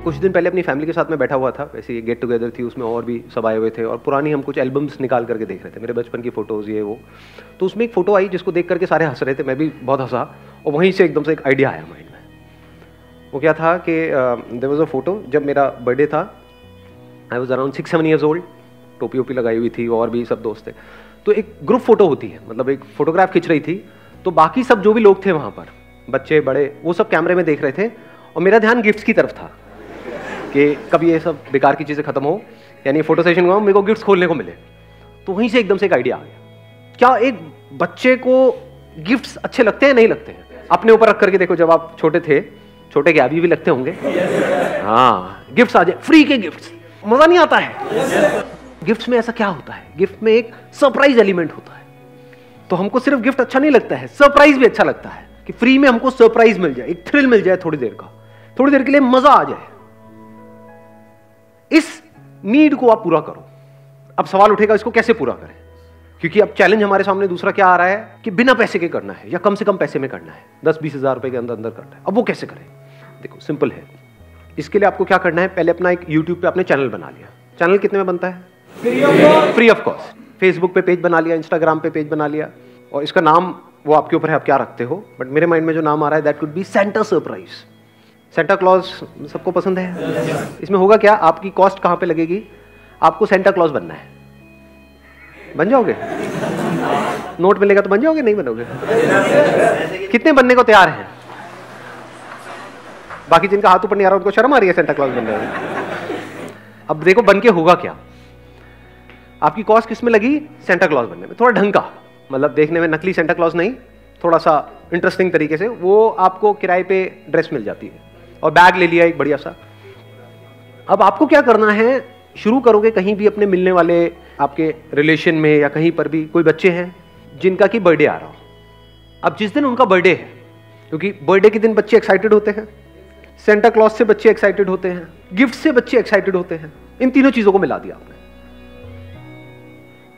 कुछ दिन पहले अपनी फैमिली के साथ में बैठा हुआ था, वैसे गेट टुगेदर थी, उसमें और भी सब आए हुए थे और पुरानी हम कुछ एल्बम्स निकाल करके देख रहे थे, मेरे बचपन की फ़ोटोज़ ये वो। तो उसमें एक फ़ोटो आई जिसको देख करके सारे हंस रहे थे, मैं भी बहुत हंसा और वहीं से एकदम से एक आइडिया आया माइंड में। वो क्या था कि देयर वाज अ फ़ोटो जब मेरा बर्थडे था, I was around 6-7 years old, टोपी वोपी लगाई हुई थी और भी सब दोस्त थे। तो एक ग्रुप फ़ोटो होती है, मतलब एक फ़ोटोग्राफ खिंच रही थी, तो बाकी सब जो भी लोग थे वहाँ पर, बच्चे बड़े, वो सब कैमरे में देख रहे थे और मेरा ध्यान गिफ्ट्स की तरफ था कि कभी ये सब बेकार की चीज़ें खत्म हो, यानी फोटो सेशन को मेरे को गिफ्ट्स खोलने को मिले। तो वहीं से एकदम से एक आइडिया आ गया, क्या एक बच्चे को गिफ्ट्स अच्छे लगते हैं नहीं लगते हैं? अपने ऊपर रख करके देखो, जब आप छोटे थे, छोटे के अभी भी लगते होंगे, हाँ, गिफ्ट्स आ जाए, फ्री के गिफ्ट्स, मजा नहीं आता है? गिफ्ट्स में ऐसा क्या होता है, गिफ्ट में एक सरप्राइज एलिमेंट होता है। तो हमको सिर्फ गिफ्ट अच्छा नहीं लगता है, सरप्राइज भी अच्छा लगता है कि फ्री में हमको सरप्राइज मिल जाए, एक थ्रिल मिल जाए, थोड़ी देर का, थोड़ी देर के लिए मजा आ जाए। इस नीड को आप पूरा करो। अब सवाल उठेगा इसको कैसे पूरा करें, क्योंकि अब चैलेंज हमारे सामने दूसरा क्या आ रहा है कि बिना पैसे के करना है या कम से कम पैसे में करना है, 10-20 हज़ार रुपए के अंदर अंदर करना है। अब वो कैसे करें? देखो सिंपल है, इसके लिए आपको क्या करना है, पहले अपना एक यूट्यूब पे आपने चैनल बना लिया। चैनल कितने में बनता है? Free of cost. फेसबुक पे पेज बना लिया, इंस्टाग्राम पे पेज बना लिया, और इसका नाम वो आपके ऊपर है, आप क्या रखते हो, बट मेरे माइंड में जो नाम आ रहा है that could be Santa surprise. Santa Claus सबको पसंद है। इसमें होगा क्या, आपकी कॉस्ट कहां पे लगेगी, आपको सेंटा क्लॉज बनना है। बन जाओगे? नोट मिलेगा तो बन जाओगे, नहीं बनोगे? कितने बनने को तैयार हैं? बाकी जिनका हाथ ऊपर नहीं आ रहा उनको शर्म आ रही है सेंटा क्लॉज बनने में। अब देखो बन के होगा क्या, आपकी कॉस्ट किस में लगी? सेंटा क्लॉज बनने में। थोड़ा ढंग का, मतलब देखने में नकली सेंटा क्लॉज नहीं, थोड़ा सा इंटरेस्टिंग तरीके से, वो आपको किराए पे ड्रेस मिल जाती है और बैग ले लिया एक बढ़िया सा। अब आपको क्या करना है, शुरू करोगे कहीं भी अपने मिलने वाले आपके रिलेशन में या कहीं पर भी कोई बच्चे हैं जिनका कि बर्थडे आ रहा हो। अब जिस दिन उनका बर्थडे है, क्योंकि बर्थडे के दिन बच्चे एक्साइटेड होते हैं, सेंटा क्लॉज से बच्चे एक्साइटेड होते हैं, गिफ्ट से बच्चे एक्साइटेड होते हैं, इन तीनों चीजों को मिला दिया आपने।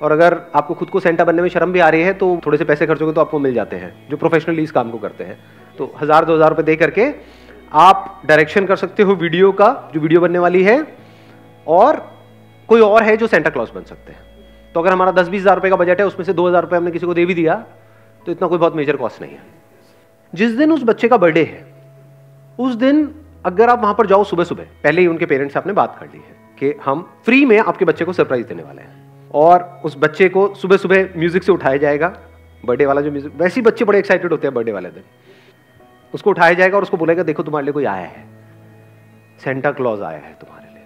और अगर आपको खुद को सेंटा बनने में शर्म भी आ रही है तो थोड़े से पैसे खर्चोगे तो आपको मिल जाते हैं, जो प्रोफेशनली इस काम को करते हैं। तो 1000-2000 रुपए दे करके आप डायरेक्शन कर सकते हो वीडियो का, जो वीडियो बनने वाली है, और कोई और है जो सेंटा क्लॉज बन सकते हैं। तो अगर हमारा 10-20 हज़ार रुपए का बजट है, उसमें से 2000 रुपए हमने किसी को दे भी दिया तो इतना कोई बहुत मेजर कॉस्ट नहीं है। जिस दिन उस बच्चे का बर्थडे है, उस दिन अगर आप वहां पर जाओ सुबह सुबह, पहले ही उनके पेरेंट्स से आपने बात कर ली है कि हम फ्री में आपके बच्चे को सरप्राइज देने वाले हैं, और उस बच्चे को सुबह सुबह म्यूजिक से उठाया जाएगा, बर्थडे वाला जो म्यूजिक, वैसे ही बच्चे बड़े एक्साइटेड होते हैं बर्थडे वाले दिन, उसको उठाया जाएगा और उसको बोलेगा देखो तुम्हारे लिए कोई आया है, सेंटा क्लॉज आया है तुम्हारे लिए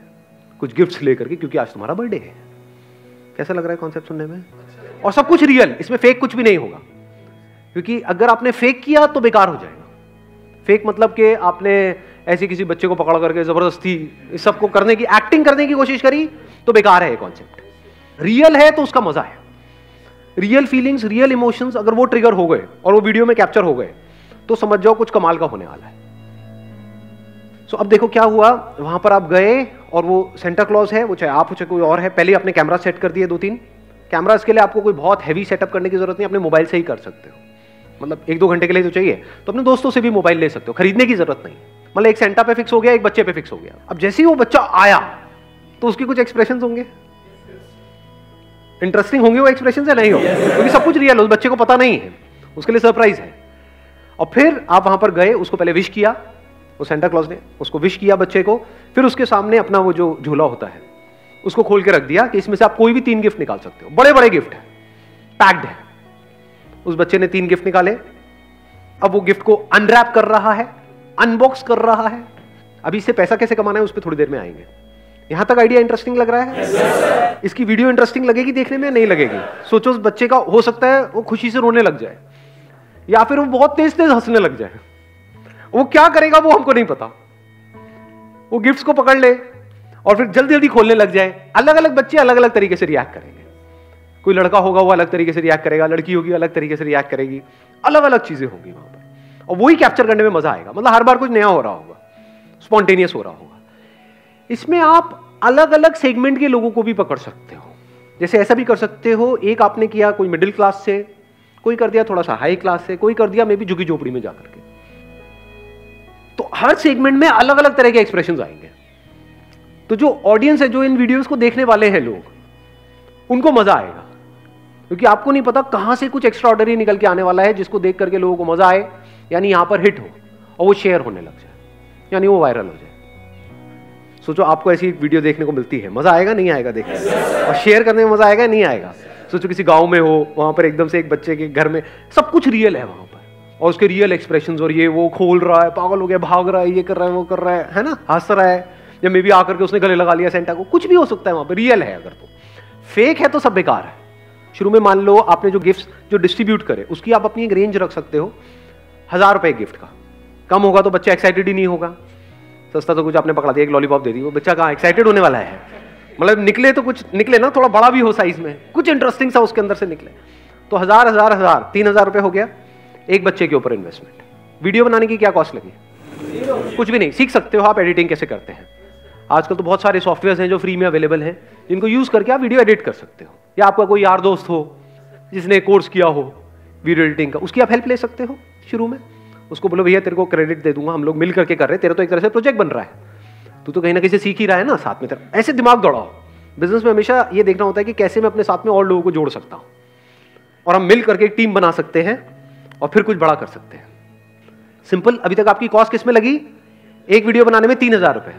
कुछ गिफ्ट्स लेकर के, क्योंकि आज तुम्हारा बर्थडे है। कैसा लग रहा है कॉन्सेप्ट सुनने में? और सब कुछ रियल, इसमें फेक कुछ भी नहीं होगा, क्योंकि अगर आपने फेक किया तो बेकार हो जाएगा। फेक मतलब कि आपने ऐसे किसी बच्चे को पकड़ करके जबरदस्ती इस सबको करने की, एक्टिंग करने की कोशिश करी तो बेकार है ये कॉन्सेप्ट। रियल है तो उसका मजा है, रियल फीलिंग्स, रियल इमोशंस अगर वो ट्रिगर हो गए और वो वीडियो में कैप्चर हो गए तो समझ जाओ कुछ कमाल का होने वाला है। सो अब देखो क्या हुआ, वहां पर आप गए और वो सेंटा क्लॉज है, वो चाहे आप हो चाहे कोई और है, पहले अपने कैमरा सेट कर दिए 2-3 कैमरा। इसके लिए आपको कोई बहुत हैवी सेटअप करने की जरूरत नहीं, अपने मोबाइल से ही कर सकते हो, मतलब 1-2 घंटे के लिए तो चाहिए, तो अपने दोस्तों से भी मोबाइल ले सकते हो, खरीदने की जरूरत नहीं। मतलब एक सेंटा पे फिक्स हो गया, एक बच्चे पे फिक्स हो गया। अब जैसे ही वो बच्चा आया तो उसके कुछ एक्सप्रेशंस होंगे, इंटरेस्टिंग होंगे वो एक्सप्रेशन से, नहीं होंगे, क्योंकि सब कुछ रियल है, उस बच्चे को पता नहीं है, उसके लिए सरप्राइज है। और फिर आप वहां पर गए, उसको पहले विश किया, वो सेंटा क्लॉज ने उसको विश किया बच्चे को, फिर उसके सामने अपना वो जो झूला होता है उसको खोल के रख दिया कि इसमें से आप कोई भी 3 गिफ्ट निकाल सकते हो, बड़े बड़े गिफ्ट है, पैक्ड है। उस बच्चे ने 3 गिफ्ट निकाले, अब वो गिफ्ट को अनरैप कर रहा है, अनबॉक्स कर रहा है। अभी इससे पैसा कैसे कमाना है उस पर थोड़ी देर में आएंगे। यहां तक आइडिया इंटरेस्टिंग लग रहा है? इसकी वीडियो इंटरेस्टिंग लगेगी देखने में, नहीं लगेगी? सोचो उस बच्चे का हो सकता है वो खुशी से रोने लग जाए, या फिर वो बहुत तेज तेज हंसने लग जाए। वो क्या करेगा वो हमको नहीं पता, वो गिफ्ट्स को पकड़ ले और फिर जल्दी जल्दी खोलने लग जाए। अलग अलग बच्चे अलग अलग तरीके से रिएक्ट करेंगे, कोई लड़का होगा वो अलग तरीके से रिएक्ट करेगा, लड़की होगी अलग तरीके से रिएक्ट करेगी, अलग अलग चीजें होंगी वहां पर, और वही कैप्चर करने में मजा आएगा। मतलब हर बार कुछ नया हो रहा होगा, स्पॉन्टेनियस हो रहा होगा। इसमें आप अलग अलग सेगमेंट के लोगों को भी पकड़ सकते हो, जैसे ऐसा भी कर सकते हो, एक आपने किया कोई मिडिल क्लास से, कोई कर दिया थोड़ा सा हाई क्लास से, कोई कर दिया मे बी झुग्गी झोपड़ी में जाकर के। तो हर सेगमेंट में अलग अलग तरह के एक्सप्रेशंस आएंगे। तो जो ऑडियंस है, जो इन वीडियोस को देखने वाले हैं लोग, उनको मजा आएगा, क्योंकि आपको नहीं पता कहां से कुछ एक्स्ट्रा ऑर्डनरी निकल के आने वाला है जिसको देख करके लोगों को मजा आए, यानी यहां पर हिट हो और वो शेयर होने लग जाए, यानी वो वायरल हो जाए। सोचो आपको ऐसी वीडियो देखने को मिलती है, मजा आएगा नहीं आएगा देखने में, और शेयर करने में मजा आएगा नहीं आएगा। सोचो किसी गांव में हो, वहां पर एकदम से एक बच्चे के घर में सब कुछ रियल है वहां पर, और उसके रियल एक्सप्रेशंस, और ये वो खोल रहा है, पागल हो गया, भाग रहा है, ये कर रहा है, वो कर रहा है ना, हंस रहा है, या मे बी आकर के उसने गले लगा लिया सेंटा को, कुछ भी हो सकता है वहां पर, रियल है। अगर तो फेक है तो सब बेकार है। शुरू में मान लो आपने जो गिफ्ट जो डिस्ट्रीब्यूट करे उसकी आप अपनी एक रेंज रख सकते हो, 1000 रुपए गिफ्ट का, कम होगा तो बच्चा एक्साइटेड ही नहीं होगा। सस्ता तो कुछ आपने पकड़ा दिया, एक लॉलीपॉप दे दी, वो बच्चा कहाँ एक्साइटेड होने वाला है, मतलब निकले तो कुछ निकले ना, थोड़ा बड़ा भी हो साइज में, कुछ इंटरेस्टिंग सा उसके अंदर से निकले। तो 1000 3000 रुपए हो गया एक बच्चे के ऊपर इन्वेस्टमेंट। वीडियो बनाने की क्या कॉस्ट लगी? कुछ भी नहीं। सीख सकते हो आप एडिटिंग कैसे करते हैं। आजकल तो बहुत सारे सॉफ्टवेयर हैं जो फ्री में अवेलेबल हैं, जिनको यूज करके आप वीडियो एडिट कर सकते हो। या आपका कोई यार दोस्त हो जिसने कोर्स किया हो वीडियो एडिटिंग का, उसकी आप हेल्प ले सकते हो शुरू में। उसको बोलो भैया तेरे को क्रेडिट दे दूंगा, हम लोग मिल करके कर रहे हैं, तेरा तो एक तरह से प्रोजेक्ट बन रहा है, तू तो कहीं ना कहीं से सीख ही रहा है ना साथ में तेरा। ऐसे दिमाग दौड़ाओ। बिजनेस में हमेशा ये देखना होता है कि कैसे मैं अपने साथ में और लोगों को जोड़ सकता हूं, और हम मिल करके एक टीम बना सकते हैं और फिर कुछ बड़ा कर सकते हैं। सिंपल। अभी तक आपकी कॉस्ट किस में लगी? एक वीडियो बनाने में 3000 रुपए,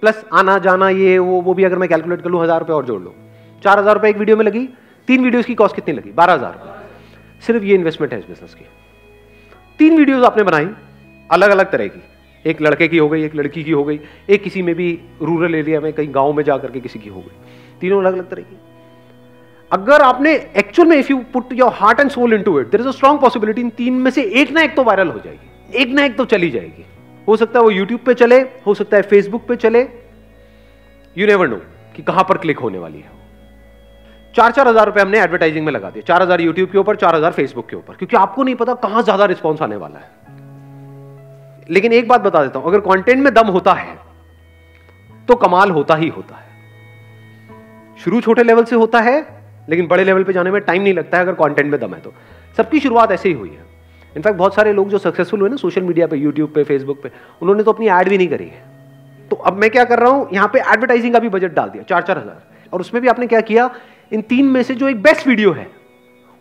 प्लस आना जाना ये वो भी अगर मैं कैलकुलेट कर लूं 1000 रुपए और जोड़ लो, 4000 रुपए एक वीडियो में लगी। 3 वीडियोस की कॉस्ट कितनी लगी? 12000 रुपए। सिर्फ ये इन्वेस्टमेंट है इस बिजनेस की। 3 वीडियोस आपने बनाई अलग अलग तरह की, एक लड़के की हो गई, एक लड़की की हो गई, एक किसी में भी रूरल एरिया में कहीं गांव में जाकर के किसी की हो गई, तीनों अलग अलग तरह की। अगर आपने एक्चुअल में if you put your heart and soul into it, there is a strong possibility in 3 में से एक ना एक तो वायरल हो जाएगी, एक ना एक तो चली जाएगी। हो सकता है वो यूट्यूब पे चले, हो सकता है फेसबुक पे चले, यू नेवर नो कि कहां पर क्लिक होने वाली है। 4-4 हजार रुपए हमने एडवर्टाइजिंग में लगा दिए, 4000 यूट्यूब के ऊपर, 4000 फेसबुक के ऊपर, क्योंकि आपको नहीं पता कहां ज्यादा रिस्पॉन्स आने वाला है। लेकिन एक बात बता देता हूं, अगर कंटेंट में दम होता है तो कमाल होता ही होता है। शुरू छोटे लेवल से होता है, लेकिन बड़े लेवल पे जाने में टाइम नहीं लगता है अगर कंटेंट में दम है तो। सबकी शुरुआत ऐसे ही हुई है। इनफैक्ट बहुत सारे लोग जो सक्सेसफुल हुए ना सोशल मीडिया पे, यूट्यूब पे, फेसबुक पे, उन्होंने तो अपनी ऐड भी नहीं करी है। तो अब मैं क्या कर रहा हूं, यहां पे एडवर्टाइजिंग का भी बजट डाल दिया 4-4 हजार, और उसमें भी आपने क्या किया, इन 3 में से जो एक बेस्ट वीडियो है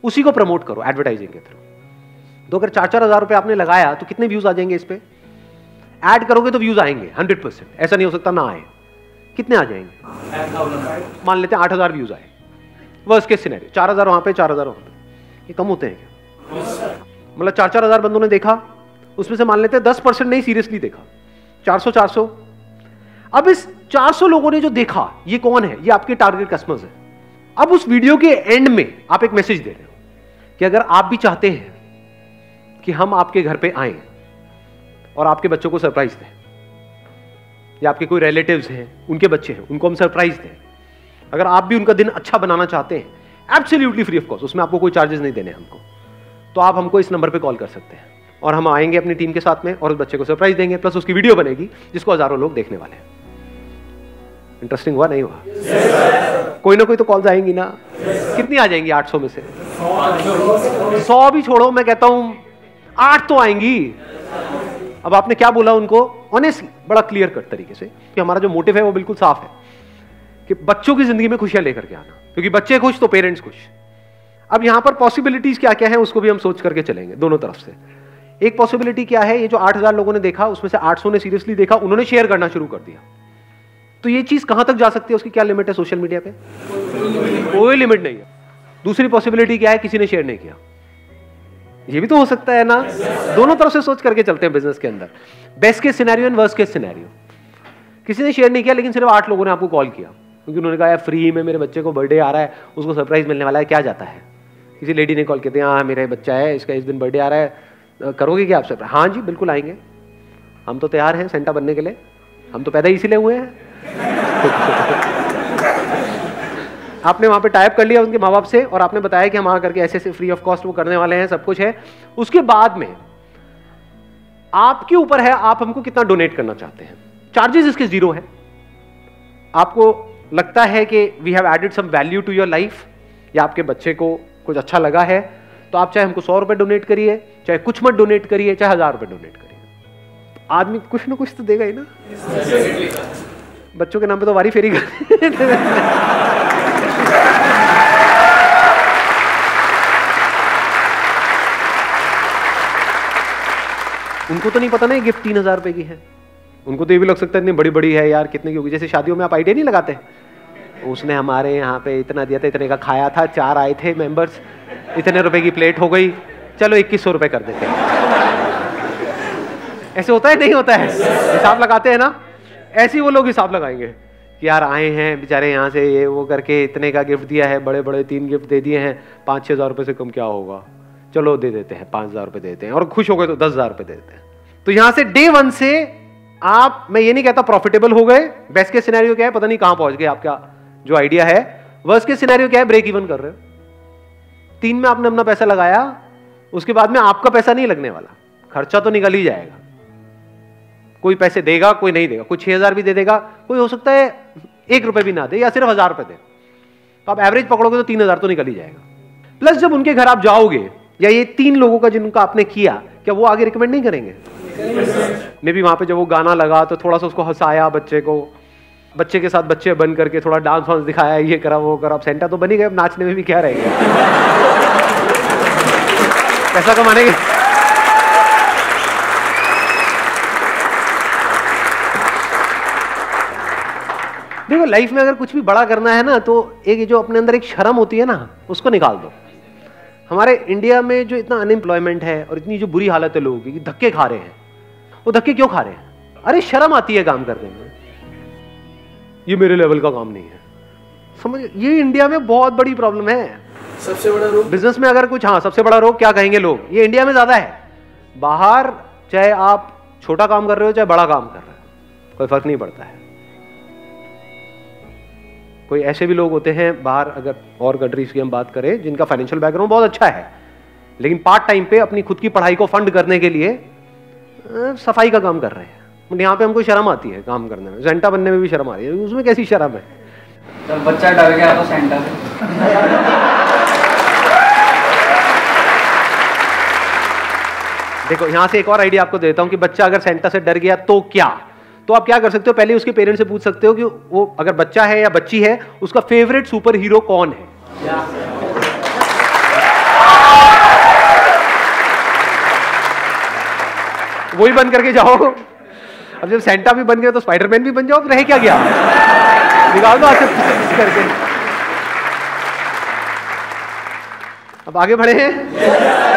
उसी को प्रमोट करो एडवर्टाइजिंग के थ्रू। तो अगर 4-4 हजार रुपए आपने लगाया तो कितने व्यूज आ जाएंगे इस पे? ऐड करोगे तो व्यूज आएंगे 100%, ऐसा नहीं हो सकता ना आए। कितने आ जाएंगे? मान लेते हैं 8000 व्यूज आए, वर्स्ट केस सिनेरियो, 4000 वहां पे, 4000 वहां पे, ये कम होते हैं क्या? मतलब 4-4 हजार बंदों ने देखा, उसमें से मान लेते हैं 10% नहीं सीरियसली देखा, 400। अब इस 400 लोगों ने जो देखा, ये कौन है? ये आपके टारगेट कस्टमर्स है। अब उस वीडियो के एंड में आप एक मैसेज दे रहे हो कि अगर आप भी चाहते हैं कि हम आपके घर पे आए और आपके बच्चों को सरप्राइज दें, या आपके कोई रिलेटिव्स हैं उनके बच्चे हैं उनको हम सरप्राइज दें, अगर आप भी उनका दिन अच्छा बनाना चाहते हैं, एब्सोल्युटली फ्री ऑफ कॉस्ट, उसमें आपको कोई चार्जेस नहीं देने हमको, तो आप हमको इस नंबर पे कॉल कर सकते हैं और हम आएंगे अपनी टीम के साथ में और उस बच्चे को सरप्राइज देंगे, प्लस उसकी वीडियो बनेगी जिसको हजारों लोग देखने वाले हैं। इंटरेस्टिंग हुआ नहीं हुआ? कोई ना कोई तो कॉल्स आएंगी ना। कितनी आ जाएंगी 800 में से? 100 भी छोड़ो, मैं कहता हूं 8 तो आएंगी। अब आपने क्या बोला उनको? ऑनेस्टली, बड़ा क्लियर कट तरीके से, कि हमारा जो मोटिव है वो बिल्कुल साफ है कि बच्चों की जिंदगी में खुशियां लेकर के आना, क्योंकि बच्चे खुश तो पेरेंट्स खुश। अब यहां पर पॉसिबिलिटीज क्या क्या है उसको भी हम सोच करके चलेंगे दोनों तरफ से। एक पॉसिबिलिटी क्या है, ये जो 8000 लोगों ने देखा उसमें से 800 ने सीरियसली देखा, उन्होंने शेयर करना शुरू कर दिया, तो ये चीज कहां तक जा सकती है, उसकी क्या लिमिट है सोशल मीडिया पे? कोई लिमिट नहीं है। दूसरी पॉसिबिलिटी क्या है, किसी ने शेयर नहीं किया, ये भी तो हो सकता है ना। दोनों तरफ से सोच करके चलते हैं बिजनेस के अंदर। Best case scenario and worst case scenario. किसी ने शेयर नहीं किया लेकिन सिर्फ 8 लोगों ने आपको कॉल किया, क्योंकि उन्होंने कहा यार फ्री में मेरे बच्चे को बर्थडे आ रहा है, उसको सरप्राइज मिलने वाला है, क्या जाता है। किसी लेडी ने कॉल किया, हाँ मेरा बच्चा है, इसका इस दिन बर्थडे आ रहा है, करोगे क्या आप सरप्राइज? हाँ जी बिल्कुल आएंगे, हम तो तैयार हैं सेंटा बनने के लिए, हम तो पैदा इसीलिए हुए हैं। आपने वहां पे टाइप कर लिया उनके माँ बाप से और आपने बताया कि हम वहां करके ऐसे फ्री ऑफ कॉस्ट वो करने वाले हैं, सब कुछ है। उसके बाद में आपके ऊपर है आप हमको कितना डोनेट करना चाहते हैं। चार्जेस इसके 0 है। आपको लगता है कि we have added some value to your life, या आपके बच्चे को कुछ अच्छा लगा है, तो आप चाहे हमको 100 रुपए डोनेट करिए, चाहे कुछ मत डोनेट करिए, चाहे 1000 रुपए डोनेट करिए, आदमी कुछ ना कुछ तो देगा ही ना। बच्चों के नाम पे तो वारी फेरी कर उनको तो नहीं पता ना गिफ्ट 3000 रुपए की है। उनको तो ये भी लग सकता है इतनी बड़ी बड़ी है यार, कितने की होगी। जैसे शादियों में आप आइडिया नहीं लगाते, उसने हमारे यहाँ पे इतना दिया था, इतने का खाया था, 4 आए थे मेंबर्स, इतने रुपए की प्लेट हो गई, चलो 2100 रुपए कर देते हैं। ऐसे होता है नहीं होता है? हिसाब लगाते हैं ना, ऐसे ही वो लोग हिसाब लगाएंगे कि यार आए हैं बेचारे यहाँ से, ये वो करके इतने का गिफ्ट दिया है, बड़े बड़े 3 गिफ्ट दे दिए हैं, 5-6 हज़ार रुपये से कम क्या होगा, चलो दे देते हैं, 5000 रुपये देते हैं, और खुश हो गए तो 10,000 रुपये देते हैं। तो यहाँ से डे 1 से आप, मैं ये नहीं कहता प्रॉफिटेबल हो गए, बेस्ट के सिनेरियो क्या है पता नहीं कहाँ पहुंच गए, आपका जो आइडिया है। वर्स्ट के सिनेरियो क्या है, ब्रेक इवन कर रहे हो। 3 में आपने अपना पैसा लगाया, उसके बाद में आपका पैसा नहीं लगने वाला, खर्चा तो निकल ही जाएगा। कोई पैसे देगा, कोई नहीं देगा, कोई 6000 भी दे देगा, कोई हो सकता है 1 रुपए भी ना दे या सिर्फ 1000 रुपए दे। तो आप एवरेज पकड़ोगे तो 3000 तो निकल ही जाएगा। प्लस जब उनके घर आप जाओगे, या ये 3 लोगों का जिनका आपने किया, क्या वो आगे रिकमेंड नहीं करेंगे? मे भी वहां पे जब वो गाना लगा तो थोड़ा सा उसको हंसाया, बच्चे को, बच्चे के साथ बच्चे बन करके थोड़ा डांस वांस दिखाया, ये करा वो करा, अब सेंटा तो बनी गए, अब नाचने में भी क्या रहेगा, पैसा कमाने के। देखो लाइफ में अगर कुछ भी बड़ा करना है ना, तो एक जो अपने अंदर एक शर्म होती है ना, उसको निकाल दो। हमारे इंडिया में जो इतना अनएम्प्लॉयमेंट है और इतनी जो बुरी हालत है लोगों की, धक्के खा रहे हैं, वो धक्के क्यों खा रहे हैं? अरे शर्म आती है काम करने में, ये मेरे लेवल का काम नहीं है, समझ? ये इंडिया में बहुत बड़ी प्रॉब्लम है। सबसे बड़ा रोग बिजनेस में अगर कुछ, हाँ सबसे बड़ा रोग क्या कहेंगे लोग, ये इंडिया में ज्यादा है। बाहर चाहे आप छोटा काम कर रहे हो चाहे बड़ा काम कर रहे हो, कोई फर्क नहीं पड़ता है। कोई ऐसे भी लोग होते हैं बाहर, अगर और कंट्रीज की हम बात करें, जिनका फाइनेंशियल बैकग्राउंड बहुत अच्छा है, लेकिन पार्ट टाइम पे अपनी खुद की पढ़ाई को फंड करने के लिए सफाई का काम कर रहे हैं। यहाँ पे हमको शर्म आती है काम करने में, सेंटा बनने में भी शर्म आ रही है, उसमें कैसी शर्म है? जब बच्चा डर गया तो सेंटा से। देखो यहाँ से एक और आइडिया आपको देता हूँ कि बच्चा अगर सेंटा से डर गया तो क्या, तो आप क्या कर सकते हो, पहले उसके पेरेंट्स से पूछ सकते हो कि वो अगर बच्चा है या बच्ची है, उसका फेवरेट सुपर हीरो कौन है। वही बन करके जाओ। अब जब सेंटा भी बन गए तो स्पाइडरमैन भी बन जाओ, तो रह क्या गया, निकाल दो हाथ से करके। अब आगे बढ़े हैं।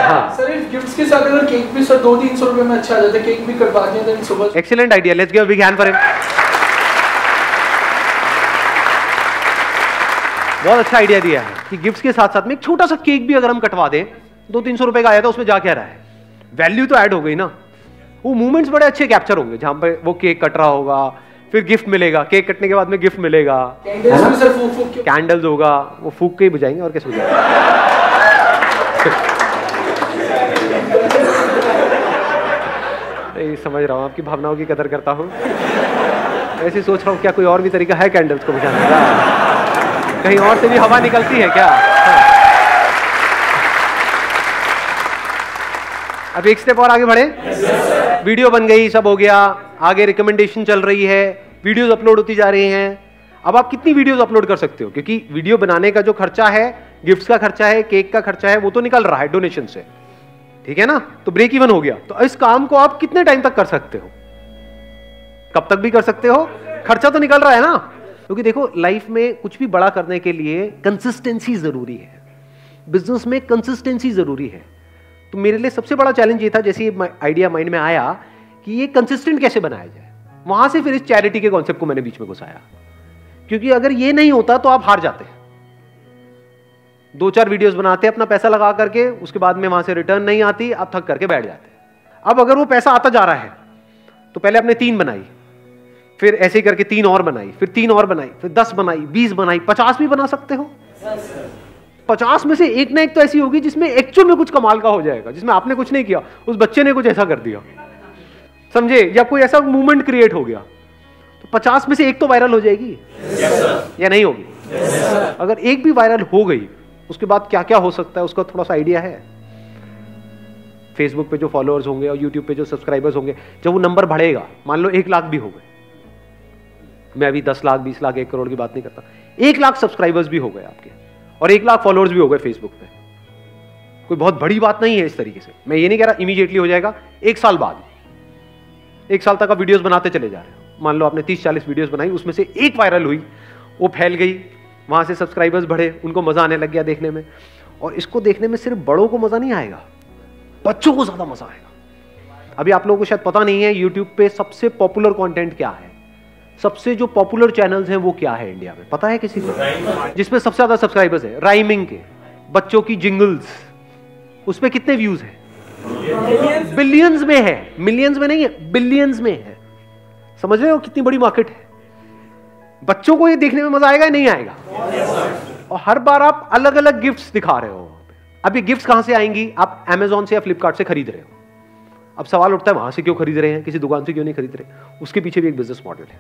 हाँ सर, गिफ्ट्स के साथ अगर केक भी सर 200-300 रुपए में अच्छा आ जाता है, केक भी कटवा दिया देन सुबह। Excellent idea, let's give a big hand for him. बहुत अच्छा आइडिया दिया है कि गिफ्ट्स के साथ साथ में एक छोटा सा केक भी अगर हम कटवा दें, 200-300 रुपए का आया था, उसमें जा क्या रहा है, वैल्यू तो ऐड हो गई ना। वो मूवमेंट्स बड़े अच्छे कैप्चर होंगे, जहां पे वो केक कट रहा होगा, फिर गिफ्ट मिलेगा, केक कटने के बाद में गिफ्ट मिलेगा, कैंडल्स होगा, वो फूक के ही बुझाएंगे और कैसे बुझाएंगे। समझ रहा हूँ, आपकी भावनाओं की कदर करता हूँ। ऐसे सोच रहा हूँ क्या कोई और भी तरीका है कैंडल्स को बुझाने का, कहीं और से भी हवा निकलती है क्या? अब एक स्टेप और आगे बढ़े। वीडियो बन गई, सब हो गया, आगे रिकमेंडेशन चल रही है, वीडियोस अपलोड होती जा रही हैं। अब आप कितनी वीडियोस अपलोड कर सकते हो, क्योंकि वीडियो बनाने का जो खर्चा है, गिफ्ट्स का खर्चा है, केक का खर्चा है, वो तो निकल रहा है डोनेशन से, ठीक है ना, तो ब्रेक इवन हो गया। तो इस काम को आप कितने टाइम तक कर सकते हो, कब तक भी कर सकते हो, खर्चा तो निकल रहा है ना। क्योंकि देखो लाइफ में कुछ भी बड़ा करने के लिए कंसिस्टेंसी जरूरी है, बिजनेस में कंसिस्टेंसी जरूरी है। तो मेरे लिए सबसे बड़ा चैलेंज ये था, जैसे ये आइडिया माइंड में आया कि ये कंसिस्टेंट कैसे बनाया जाए, वहां से फिर इस चैरिटी के कॉन्सेप्ट को मैंने बीच में घुसाया। क्योंकि अगर ये नहीं होता तो आप हार जाते हैं। 2-4 वीडियोस बनाते अपना पैसा लगा करके, उसके बाद में वहां से रिटर्न नहीं आती, आप थक करके बैठ जाते। अब अगर वो पैसा आता जा रहा है तो पहले आपने 3 बनाई, फिर ऐसे ही करके 3 और बनाई, फिर 3 और बनाई, फिर 10 बनाई, 20 बनाई, 50 भी बना सकते हो। 50 में से एक ना एक तो ऐसी होगी जिसमें एक्चुअल में कुछ कमाल का हो जाएगा, जिसमें आपने कुछ नहीं किया, उस बच्चे ने कुछ ऐसा कर दिया, समझे, या कोई ऐसा मूवमेंट क्रिएट हो गया, तो 50 में से एक तो वायरल हो जाएगी या नहीं होगी। अगर एक भी वायरल हो गई, उसके बाद क्या क्या हो सकता है उसका थोड़ा सा आइडिया है। फेसबुक पे जो फॉलोअर्स होंगे और यूट्यूब पे जो सब्सक्राइबर्स होंगे, जब वो नंबर बढ़ेगा, मान लो 1 लाख भी हो गए, मैं अभी 10 लाख 20 लाख 1 करोड़ की बात नहीं करता, 1 लाख सब्सक्राइबर्स भी हो गए आपके और 1 लाख फॉलोअर्स भी हो गए फेसबुक पे, कोई बहुत बड़ी बात नहीं है इस तरीके से। मैं ये नहीं कह रहा इमीडिएटली हो जाएगा, 1 साल बाद, 1 साल तक आप वीडियोस बनाते चले जा रहे हो। मान लो आपने 30-40 वीडियोस बनाई, उसमें से एक वायरल हुई, वो फैल गई, वहां से सब्सक्राइबर्स बढ़े, उनको मजा आने लग गया देखने में। और इसको देखने में सिर्फ बड़ों को मजा नहीं आएगा, बच्चों को ज्यादा मजा आएगा। अभी आप लोगों को शायद पता नहीं है यूट्यूब पे सबसे पॉपुलर कंटेंट क्या है, सबसे जो पॉपुलर चैनल्स हैं वो क्या है इंडिया में, पता है किसी को? जिसमें सबसे ज्यादा सब्सक्राइबर्स है, राइमिंग के, बच्चों की जिंगल्स, उस पे कितने व्यूज हैं? बिलियंस में है, मिलियंस में नहीं है, बिलियंस में है। समझ रहे हो कितनी बड़ी मार्केट है? बच्चों को ये देखने में मजा आएगा या नहीं आएगा? और हर बार आप अलग अलग गिफ्ट्स दिखा रहे हो। अब ये गिफ्ट्स कहां से आएंगी? आप Amazon से या फ्लिपकार्ट से खरीद रहे हो। अब सवाल उठता है वहां से क्यों खरीद रहे हैं, किसी दुकान से क्यों नहीं खरीद रहे? उसके पीछे भी एक बिजनेस मॉडल है।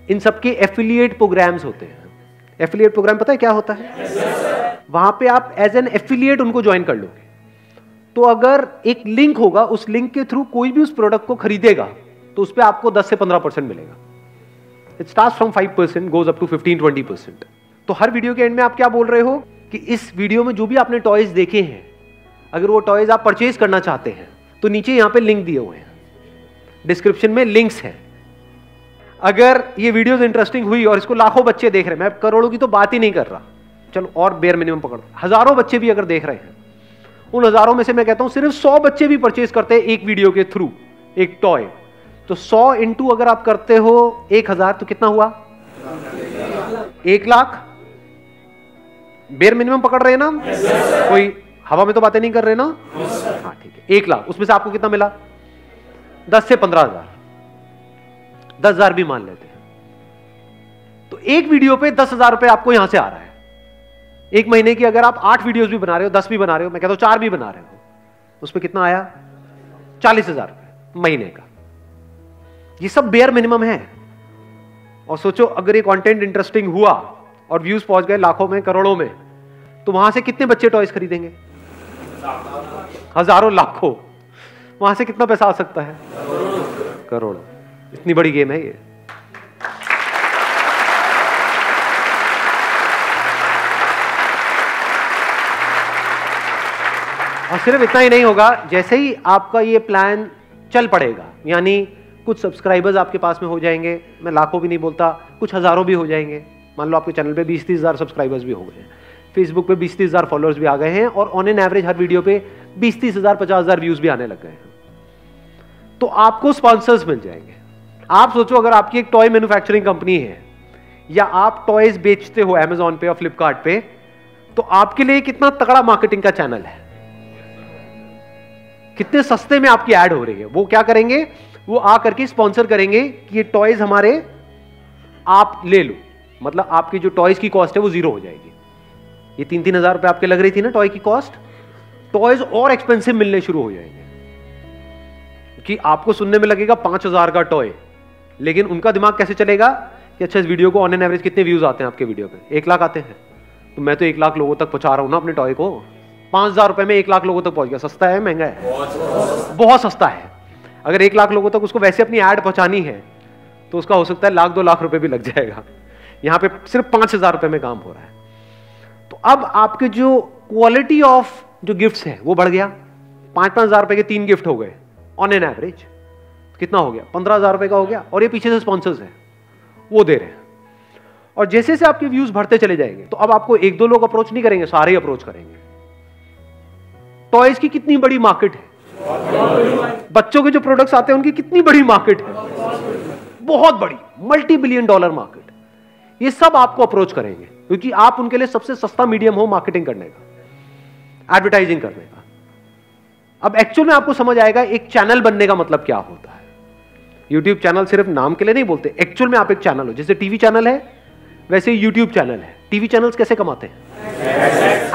इन सबके एफिलिएट प्रोग्राम्स होते हैं। एफिलिएट प्रोग्राम पता है क्या होता है? वहां पे आप एज एन एफिलिएट उनको ज्वाइन कर लोगे, तो अगर एक लिंक होगा, उस लिंक के थ्रू कोई भी उस प्रोडक्ट को खरीदेगा तो उस पर आपको 10 से 15% मिलेगा। It starts from 5%, goes up to 15-20%। तो हर वीडियो के एंड में आप क्या बोल रहे हो कि इस वीडियो में जो भी आपने टॉयज देखे हैं, अगर वो टॉयज आप परचेज करना चाहते हैं तो नीचे यहां पे लिंक दिए हुए हैं, डिस्क्रिप्शन में लिंक्स हैं। अगर ये वीडियोस इंटरेस्टिंग हुई और इसको लाखों बच्चे देख रहे हैं, मैं करोड़ों की तो बात ही नहीं कर रहा, चलो और बेयर मिनिमम पकड़, हजारों बच्चे भी अगर देख रहे हैं, उन हजारों में से मैं कहता हूं सिर्फ 100 बच्चे भी परचेज करते हैं एक वीडियो के थ्रू एक टॉय, तो 100 इंटू अगर आप करते हो 1000 तो कितना हुआ? 1 लाख। बेयर मिनिमम पकड़ रहे हैं ना? कोई हवा में तो बातें नहीं कर रहे ना? हाँ ठीक है, 1 लाख। उसमें से आपको कितना मिला? 10 से 15,000, 10,000 भी मान लेते हैं, तो एक वीडियो पे 10,000 रुपए आपको यहां से आ रहा है। एक महीने की अगर आप 8 वीडियोस भी बना रहे हो, 10 भी बना रहे हो, मैं कहता हूं 4 भी बना रहे हो, उस पर कितना आया? 40,000 रुपए महीने का। ये सब बेयर मिनिमम है। और सोचो अगर ये कंटेंट इंटरेस्टिंग हुआ और व्यूज पहुंच गए लाखों में, करोड़ों में, तो वहां से कितने बच्चे टॉयज खरीदेंगे? हजारों, लाखों। वहां से कितना पैसा आ सकता है? करोड़ों। इतनी बड़ी गेम है ये। और सिर्फ इतना ही नहीं होगा, जैसे ही आपका ये प्लान चल पड़ेगा, यानी कुछ सब्सक्राइबर्स आपके पास में हो जाएंगे, मैं लाखों भी नहीं बोलता, कुछ हजारों भी हो जाएंगे। मान लो आपके चैनल पे 20-30 हज़ार सब्सक्राइबर्स भी हो गए हैं, फेसबुक पे 20-30 हज़ार फॉलोअर्स भी आ गए हैं, और on an average her video पे 20-30 हज़ार 50 हज़ार व्यूज भी आने लग गए हैं, तो आपको स्पॉन्सर्स मिल जाएंगे। आप सोचो अगर आपकी एक टॉय मैन्युफैक्चरिंग कंपनी है या आप टॉयज बेचते हो Amazon पे और फ्लिपकार्ट पे, तो आपके लिए कितना तगड़ा मार्केटिंग का चैनल है, कितने सस्ते में आपकी ऐड हो रही है। वो क्या करेंगे? वो आ करके स्पॉन्सर करेंगे कि ये टॉयज हमारे आप ले लो, मतलब आपकी जो टॉयज की कॉस्ट है वो 0 हो जाएगी। ये 3-3 हज़ार रुपए आपके लग रही थी ना टॉय की कॉस्ट, टॉयज और एक्सपेंसिव मिलने शुरू हो जाएंगे, कि आपको सुनने में लगेगा 5,000 का टॉय, लेकिन उनका दिमाग कैसे चलेगा कि अच्छा इस वीडियो को ऑन एन एवरेज कितने व्यूज आते हैं आपके वीडियो पे? 1 लाख आते हैं, तो मैं तो 1 लाख लोगों तक पहुंचा रहा हूं ना अपने टॉय को। 5,000 रुपए में 1 लाख लोगों तक पहुंच गया। सस्ता है महंगा है? बहुत सस्ता है। अगर 1 लाख लोगों तक उसको वैसे अपनी ऐड पहुंचानी है तो उसका हो सकता है 1-2 लाख रुपए भी लग जाएगा। यहां पे सिर्फ 5,000 रुपए में काम हो रहा है। तो अब आपके जो क्वालिटी ऑफ जो गिफ्ट्स है वो बढ़ गया। 5-5 हज़ार रुपए के 3 गिफ्ट हो गए ऑन एन एवरेज, कितना हो गया? 15,000 रुपए का हो गया। और ये पीछे से स्पॉन्सर्स हैं वो दे रहे हैं। और जैसे जैसे आपके व्यूज बढ़ते चले जाएंगे तो अब आपको 1-2 लोग अप्रोच नहीं करेंगे, सारे ही अप्रोच करेंगे। टॉयज की कितनी बड़ी मार्केट है, बच्चों के जो प्रोडक्ट्स आते हैं उनकी कितनी बड़ी मार्केट है, बहुत बड़ी, मल्टी-बिलियन डॉलर मार्केट। ये सब आपको अप्रोच करेंगे क्योंकि आप उनके लिए सबसे सस्ता मीडियम हो मार्केटिंग करने का, एडवर्टाइजिंग करने का। अब एक्चुअल में आपको समझ आएगा एक चैनल बनने का मतलब क्या होता है। यूट्यूब चैनल सिर्फ नाम के लिए नहीं बोलते, एक्चुअल में आप एक चैनल हो। जैसे टीवी चैनल है वैसे यूट्यूब चैनल है। टीवी चैनल्स कैसे कमाते हैं?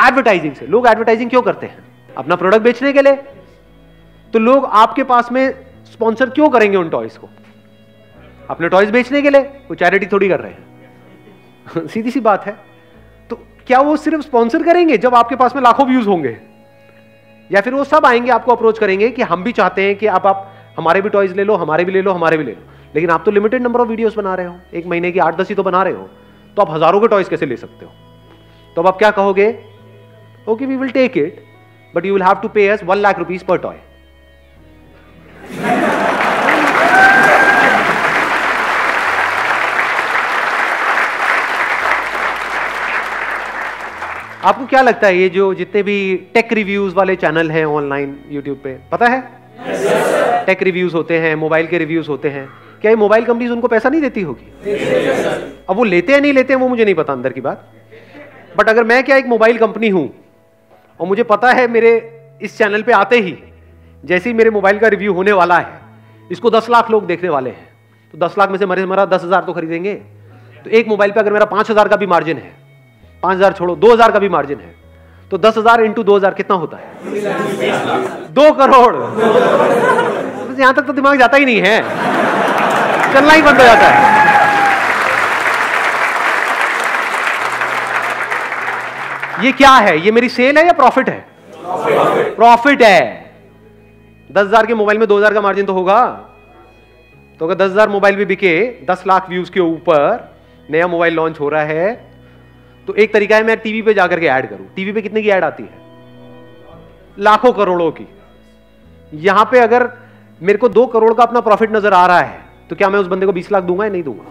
एडवर्टाइजिंग से। लोग एडवर्टाइजिंग क्यों करते हैं? अपना प्रोडक्ट बेचने के लिए। तो लोग आपके पास में स्पॉन्सर क्यों करेंगे उन टॉयज को? अपने टॉयज बेचने के लिए, कोई चैरिटी थोड़ी कर रहे हैं। सीधी सी बात है। तो क्या वो सिर्फ स्पॉन्सर करेंगे जब आपके पास में लाखों व्यूज होंगे, या फिर वो सब आएंगे आपको अप्रोच करेंगे कि हम भी चाहते हैं कि आप हमारे भी टॉयज ले लो, हमारे भी ले लो, हमारे भी ले लो। लेकिन आप तो लिमिटेड नंबर ऑफ वीडियोस बना रहे हो, एक महीने की 8-10 ही तो बना रहे हो, तो आप हजारों के टॉयज कैसे ले सकते हो? तो अब आप क्या कहोगे? Okay, we will take it, but you will have to pay us 1 lakh rupees per toy. आपको क्या लगता है ये जो जितने भी टेक रिव्यूज वाले चैनल हैं ऑनलाइन यूट्यूब पे, पता है टेक रिव्यूज होते हैं, मोबाइल के रिव्यूज होते हैं, क्या ये मोबाइल कंपनीज उनको पैसा नहीं देती होगी? अब वो लेते हैं नहीं लेते हैं वो मुझे नहीं पता अंदर की बात, बट अगर मैं क्या एक मोबाइल कंपनी हूं और मुझे पता है मेरे इस चैनल पे आते ही जैसे ही मेरे मोबाइल का रिव्यू होने वाला है, इसको 10 लाख लोग देखने वाले हैं, तो 10 लाख में से मरा 10,000 तो खरीदेंगे। तो एक मोबाइल पे अगर मेरा 5,000 का भी मार्जिन है, 5,000 छोड़ो 2,000 का भी मार्जिन है, तो 10,000 इंटू 2,000 कितना होता है? 2 करोड़। यहां तक तो दिमाग जाता ही नहीं है, चलना ही बंद हो जाता है। ये क्या है? ये मेरी सेल है या प्रॉफिट है? प्रॉफिट है। 10,000 के मोबाइल में 2,000 का मार्जिन तो होगा। तो अगर 10,000 मोबाइल भी बिके, 10 लाख व्यूज के ऊपर नया मोबाइल लॉन्च हो रहा है, तो एक तरीका है मैं टीवी पे जाकर के ऐड करूं। टीवी पे कितने की ऐड आती है? लाखों करोड़ों की। यहां पे अगर मेरे को 2 करोड़ का अपना प्रॉफिट नजर आ रहा है, तो क्या मैं उस बंदे को 20 लाख दूंगा या नहीं दूंगा?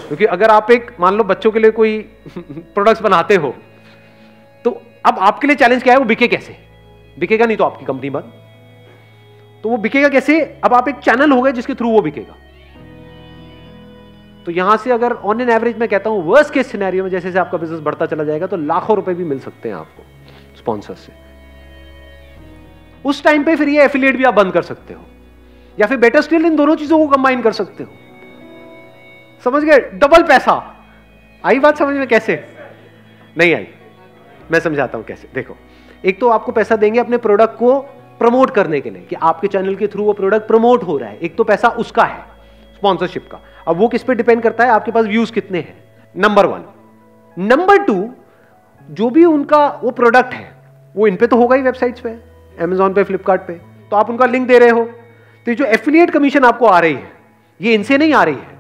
क्योंकि अगर आप एक मान लो बच्चों के लिए कोई प्रोडक्ट्स बनाते हो, तो अब आपके लिए चैलेंज क्या है? वो बिके कैसे? बिकेगा नहीं तो आपकी कंपनी बंद। तो वो बिकेगा कैसे? अब आप एक चैनल हो गए जिसके थ्रू वो बिकेगा। तो यहां से अगर ऑन एन एवरेज मैं कहता हूं वर्स्ट केस सिनेरियो में जैसे जैसे आपका बिजनेस बढ़ता चला जाएगा, तो लाखों रुपए भी मिल सकते हैं आपको स्पॉन्सर से। उस टाइम पे फिर ये एफिलिएट भी आप बंद कर सकते हो, या फिर बेटर स्टिल इन दोनों चीजों को कंबाइन कर सकते हो। समझ गए? डबल पैसा। आई बात समझ में? कैसे नहीं आई? मैं समझाता हूं कैसे। देखो, एक तो आपको पैसा देंगे अपने प्रोडक्ट को प्रमोट करने के लिए कि आपके चैनल के थ्रू वो प्रोडक्ट प्रमोट हो रहा है, एक तो पैसा उसका है स्पॉन्सरशिप का। अब वो किस पे डिपेंड करता है? आपके पास व्यूज कितने हैं, नंबर 1। नंबर 2, जो भी उनका वो प्रोडक्ट है वो इन पे तो होगा ही, वेबसाइट्स पे, Amazon पे, फ्लिपकार्ट पे, तो आप उनका लिंक दे रहे हो, तो ये जो एफिलिएट कमीशन आपको आ रही है ये इनसे नहीं आ रही है,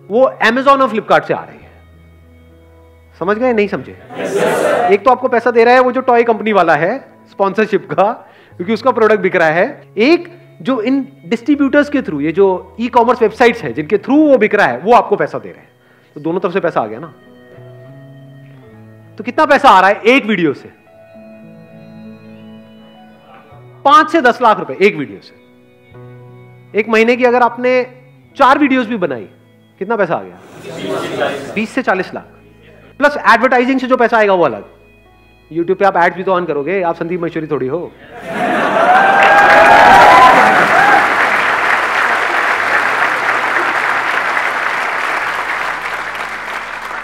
वो Amazon और फ्लिपकार्ट से आ रही है। समझ गए? नहीं समझे? एक तो आपको पैसा दे रहा है वो जो टॉय कंपनी वाला है स्पॉन्सरशिप का, क्योंकि उसका प्रोडक्ट बिक रहा है। एक जो इन डिस्ट्रीब्यूटर्स के थ्रू, ये जो ई कॉमर्स वेबसाइट्स हैं जिनके थ्रू वो बिक रहा है, वो आपको पैसा दे रहे हैं। तो दोनों तरफ से पैसा आ गया ना। तो कितना पैसा आ रहा है एक वीडियो से? 5 से 10 लाख रुपए एक वीडियो से। एक महीने की अगर आपने 4 वीडियोस भी बनाई, कितना पैसा आ गया? 20 से 40 लाख। प्लस एडवर्टाइजिंग से जो पैसा आएगा वो अलग। यूट्यूब पे आप एड्स भी तो ऑन करोगे, आप संदीप महेश्वरी थोड़ी हो।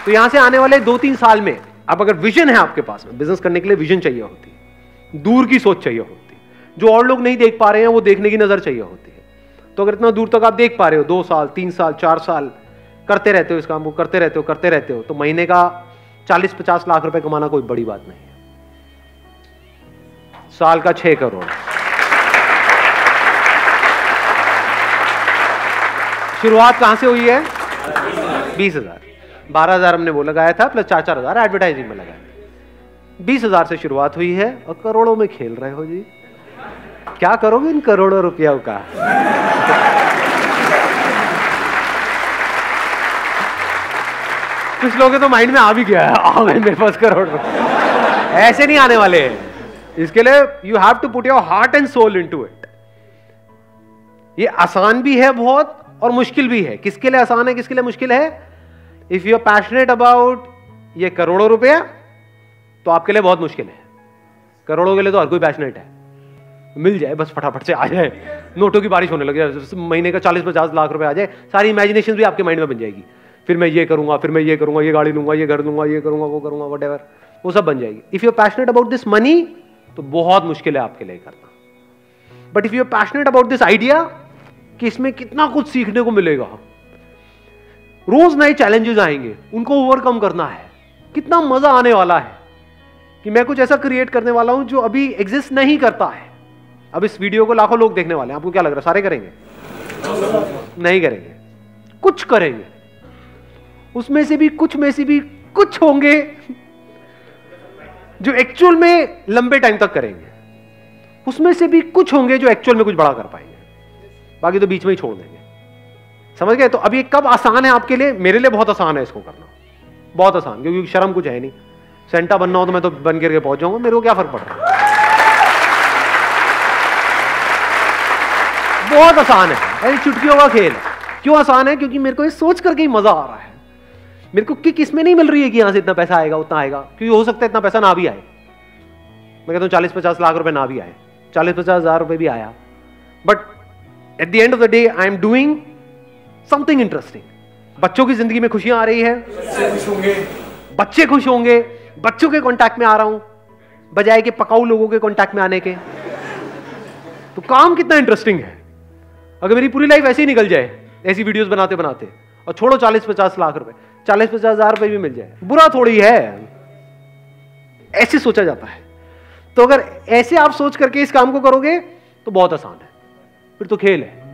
तो यहां से आने वाले 2-3 साल में, अब अगर विजन है आपके पास में, बिजनेस करने के लिए विजन चाहिए होती है, दूर की सोच चाहिए होती है, जो और लोग नहीं देख पा रहे हैं वो देखने की नजर चाहिए होती है। तो अगर इतना दूर तक आप देख पा रहे हो, 2 साल 3 साल 4 साल करते रहते हो इस काम को, करते रहते हो, तो महीने का 40-50 लाख रुपए कमाना कोई बड़ी बात नहीं है। साल का 6 करोड़। शुरुआत कहां से हुई है? 20,000। 12,000 हमने वो लगाया था, प्लस 4-4 हजार एडवर्टाइजिंग में लगाया। 20,000 से शुरुआत हुई है और करोड़ों में खेल रहे हो जी। क्या करोगे इन करोड़ों रुपयों का? कुछ लोगों के तो माइंड में आ भी गया है, आ गए मेरे पास करोड़ रुपए। ऐसे नहीं आने वाले हैं। इसके लिए you have to put your heart and soul into it. ये आसान भी है बहुत और मुश्किल भी है। किसके लिए आसान है, किसके लिए मुश्किल है? If you are passionate about ये करोड़ों रुपया, तो आपके लिए बहुत मुश्किल है। करोड़ों के लिए तो हर कोई पैशनेट है, मिल जाए बस, फटाफट से आ जाए, नोटों की बारिश होने लग जाए, महीने का 40-50 लाख रुपए आ जाए, सारी इमेजिनेशन भी आपके माइंड में बन जाएगी। फिर मैं ये करूंगा, फिर मैं ये करूंगा, ये गाड़ी लूंगा, ये घर लूंगा, ये करूंगा, वो करूंगा, व्हाटएवर, वो सब बन जाएगी। If you are passionate about this money, तो बहुत मुश्किल है आपके लिए करना। But if you are passionate about this idea कि इसमें कितना कुछ सीखने को मिलेगा, रोज नए चैलेंजेस आएंगे, उनको ओवरकम करना है, कितना मजा आने वाला है कि मैं कुछ ऐसा क्रिएट करने वाला हूं जो अभी एग्जिस्ट नहीं करता है। अब इस वीडियो को लाखों लोग देखने वाले हैं, आपको क्या लग रहा है सारे करेंगे? नहीं करेंगे, कुछ करेंगे, उसमें से भी कुछ होंगे जो एक्चुअल में लंबे टाइम तक करेंगे, उसमें से भी कुछ होंगे जो एक्चुअल में कुछ बड़ा कर पाएंगे, बाकी तो बीच में ही छोड़ देंगे। समझ गए? तो अब ये कब आसान है आपके लिए? मेरे लिए बहुत आसान है इसको करना, बहुत आसान, क्योंकि शर्म कुछ है नहीं। सेंटा बनना हो तो मैं तो बन करके पहुंच जाऊंगा, मेरे को क्या फर्क पड़ रहा है। बहुत आसान है, चुटकियों का खेल है। क्यों आसान है? क्योंकि मेरे को ये सोच करके ही मजा आ रहा है। मेरे को किक इसमें नहीं मिल रही है कि यहां से इतना पैसा आएगा उतना आएगा, क्योंकि हो सकता है इतना पैसा ना भी आए। मैं कहता हूं 40-50 लाख रुपए ना भी आए, 40-50 हजार रुपए भी आया, but at the end of the day I am doing something interesting. बच्चों की जिंदगी में खुशियां आ रही है, बच्चे खुश होंगे, बच्चों के कांटेक्ट में आ रहा हूं बजाय के पकाऊ लोगों के कांटेक्ट में आने के। तो काम कितना इंटरेस्टिंग है। अगर मेरी पूरी लाइफ ऐसे ही निकल जाए, ऐसी वीडियोस बनाते बनाते, और छोड़ो 40-50 लाख रुपए, 40-50 हजार रुपए भी मिल जाए, बुरा थोड़ी है। ऐसे सोचा जाता है। तो अगर ऐसे आप सोच करके इस काम को करोगे तो बहुत आसान है, फिर तो खेल है।